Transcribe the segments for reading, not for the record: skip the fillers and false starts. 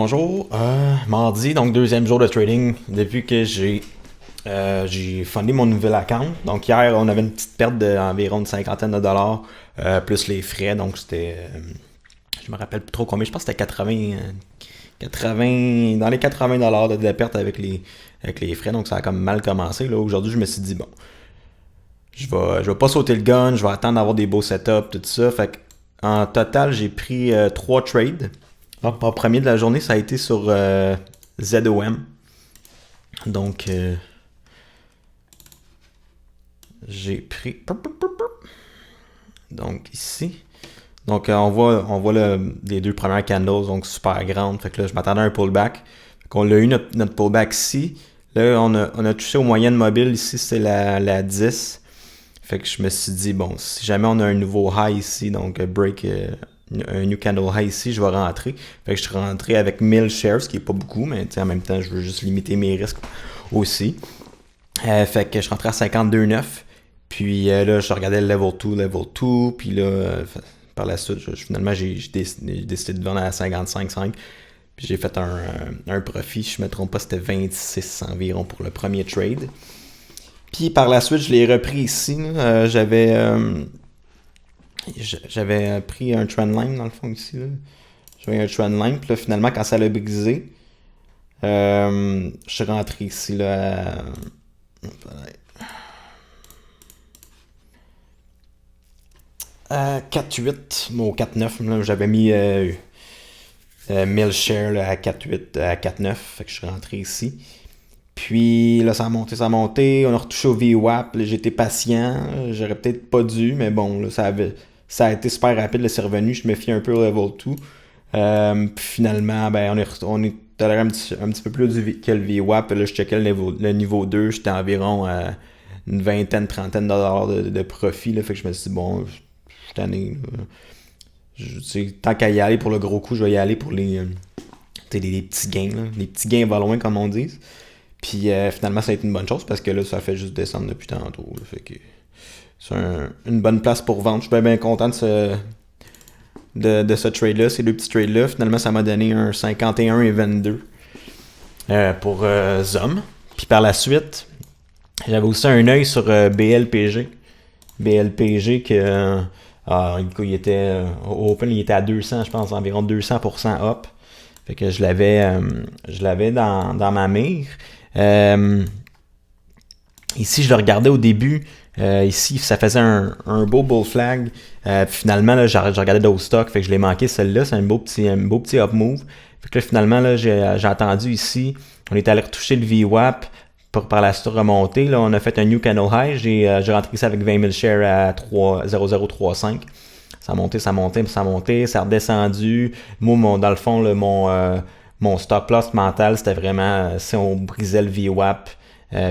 Bonjour, mardi, donc deuxième jour de trading depuis que j'ai fundé mon nouvel account. Donc hier, on avait une petite perte d'environ une cinquantaine de dollars, plus les frais. Donc c'était, je me rappelle plus trop combien, je pense que c'était 80, dans les 80 dollars de perte avec les frais. Donc ça a comme mal commencé. Là, aujourd'hui, je me suis dit, bon, je vais pas sauter le gun, je vais attendre d'avoir des beaux setups, tout ça. Fait que, en total, j'ai pris 3 trades. Donc, le premier de la journée, ça a été sur ZOM. Donc, j'ai pris. Donc, ici. Donc, on voit les deux premières candles, donc super grandes. Fait que là, je m'attendais à un pullback. Fait qu'on a eu notre pullback ici. Là, on a touché aux moyennes mobiles. Ici, c'est la 10. Fait que je me suis dit, bon, si jamais on a un nouveau high ici, donc break. Un new candle high ici, je vais rentrer. Fait que je suis rentré avec 1000 shares, ce qui est pas beaucoup, mais en même temps, je veux juste limiter mes risques aussi. Fait que je suis rentré à 52,9. Puis là, je regardais le level 2, puis là, par la suite, finalement, j'ai décidé de vendre à 55,5. Puis j'ai fait un profit, si je me trompe pas, c'était 26 environ pour le premier trade. Puis par la suite, je l'ai repris ici. J'avais pris un trendline dans le fond ici. Là. J'avais un trendline. Puis là, finalement, quand ça l'a brisé, je suis rentré ici là, à 4,8 ou 4,9. Là, j'avais mis 1000 shares là, à 4,8, à 4,9. Fait que je suis rentré ici. Puis là, ça a monté. On a retouché au VWAP. Là, j'étais patient. J'aurais peut-être pas dû, mais bon, là, ça a été super rapide. Là, c'est revenu. Je me fie un peu au level 2. Puis finalement, ben, on est toléré un petit peu plus que le VWAP. Là, je checkais le niveau 2. J'étais environ à une vingtaine, trentaine de dollars de profit. Là, fait que je me suis dit, bon, cette année, tant qu'à y aller pour le gros coup, je vais y aller pour les petits gains. Là, les petits gains va loin, comme on dit. Puis finalement, ça a été une bonne chose parce que là, ça fait juste descendre depuis tantôt. Là, fait que c'est une bonne place pour vendre. Je suis bien content de ce trade-là, ces deux petits trades-là. Finalement, ça m'a donné un 51,22 pour ZOM. Puis par la suite, j'avais aussi un œil sur BLPG. BLPG il était au Open, il était à 200, je pense, environ 200% up. Fait que je l'avais dans ma mire. Ici, je le regardais au début. Ici, ça faisait un beau bull flag. Finalement, là, je regardais d'autres stocks. Fait que je l'ai manqué celle-là. C'est un beau petit up move. Fait que là, finalement, là, j'ai attendu ici. On est allé retoucher le VWAP pour par la suite remonter. Là, on a fait un new candle high. J'ai rentré ici avec 20 000 shares à 0,035. Ça a monté. Ça a redescendu. Moi, dans le fond, là, mon stop loss mental, c'était vraiment si on brisait le VWAP,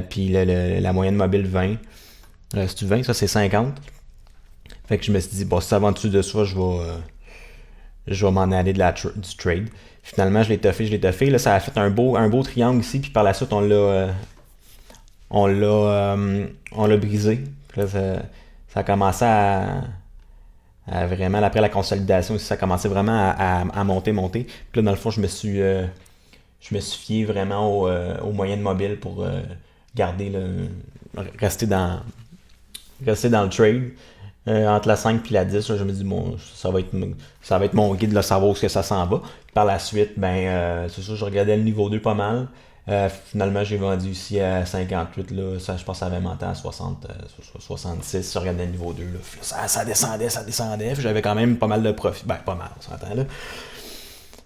puis la moyenne mobile 20. C'est-tu 20? Ça, c'est 50. Fait que je me suis dit, bon, si ça va en dessous de ça, je vais m'en aller du trade. Finalement, je l'ai toffé. Là, ça a fait un beau triangle ici, puis par la suite, on l'a brisé. Puis là, ça a commencé à vraiment, après la consolidation, ça a commencé vraiment à monter. Puis là, dans le fond, je me suis fié vraiment aux moyennes mobiles pour garder rester dans le trade. Entre la 5 et la 10, là, je me dis, bon, ça va être mon guide de savoir où est-ce que ça s'en va. Puis par la suite, c'est sûr, je regardais le niveau 2 pas mal. Finalement, j'ai vendu ici à 58. Là, ça, je pense que ça avait monté à 66. Je regardais le niveau 2. Là. Ça descendait. Puis j'avais quand même pas mal de profit. Ben, pas mal, on s'entend là.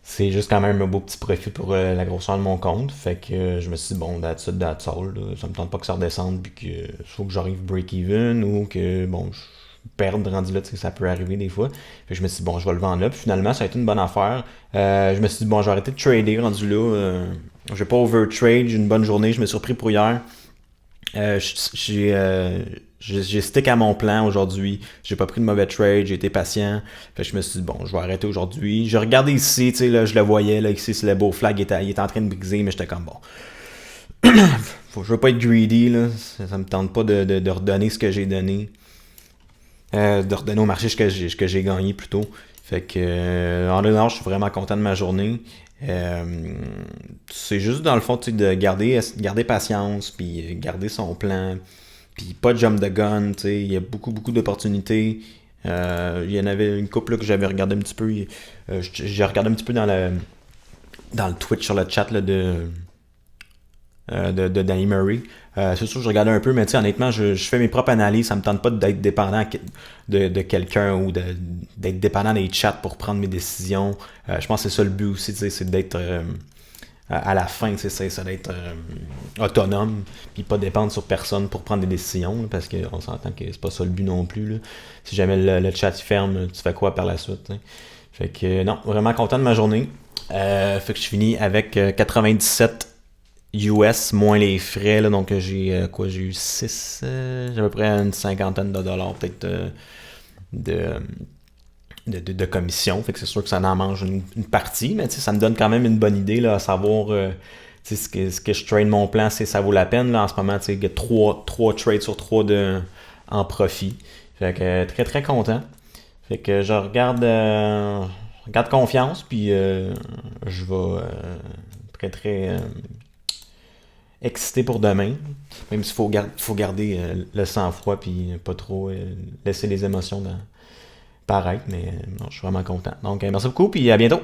C'est juste quand même un beau petit profit pour la grosseur de mon compte. Fait que je me suis dit, bon, that's all. Là. Ça me tente pas que ça redescende. Puis que faut que j'arrive break-even ou que, bon, je perde rendu là, ça peut arriver des fois. Fait que je me suis dit, bon, je vais le vendre là. Puis finalement, ça a été une bonne affaire. Je me suis dit, bon, je vais arrêter de trader rendu là. Je vais pas overtrade. J'ai une bonne journée. Je me suis repris pour hier. J'ai stick à mon plan aujourd'hui. J'ai pas pris de mauvais trade. J'ai été patient. Fait que je me suis dit, bon, je vais arrêter aujourd'hui. Je regardais ici, tu sais, là, je le voyais. Là, ici, c'est le beau flag. Il était en train de briser, mais j'étais comme, bon. Je veux pas être greedy, là. Ça me tente pas de redonner ce que j'ai donné. De redonner au marché ce que j'ai gagné plutôt. Fait que en dehors, je suis vraiment content de ma journée. Euh, c'est juste dans le fond, tu sais, de garder patience, puis garder son plan, puis pas de jump the gun, tu sais, il y a beaucoup d'opportunités. Il y en avait une couple là, que j'avais regardé un petit peu. J'ai regardé un petit peu dans le Twitch sur le chat là, de Danny Murray. C'est sûr que je regardais un peu, mais tu sais, honnêtement, je fais mes propres analyses. Ça me tente pas d'être dépendant de quelqu'un ou d'être dépendant des chats pour prendre mes décisions. Je pense que c'est ça le but aussi, tu sais, c'est d'être à la fin, c'est ça d'être autonome, puis pas dépendre sur personne pour prendre des décisions, là, parce qu'on s'entend que c'est pas ça le but non plus. Là. Si jamais le chat il ferme, tu fais quoi par la suite? T'sais? Fait que non, vraiment content de ma journée. Fait que je finis avec 97 US moins les frais, là, donc j'ai eu 6, j'ai à peu près une cinquantaine de dollars peut-être de, de commission, fait que c'est sûr que ça en mange une partie, mais ça me donne quand même une bonne idée là, à savoir ce que je trade mon plan, c'est ça vaut la peine. Là, en ce moment, il y a 3 trades sur 3 en profit. Fait que très très content. Fait que je regarde confiance, puis je vais très très excité pour demain. Même s'il faut garder le sang-froid, puis pas trop laisser les émotions paraître, mais non, je suis vraiment content. Donc merci beaucoup, puis à bientôt!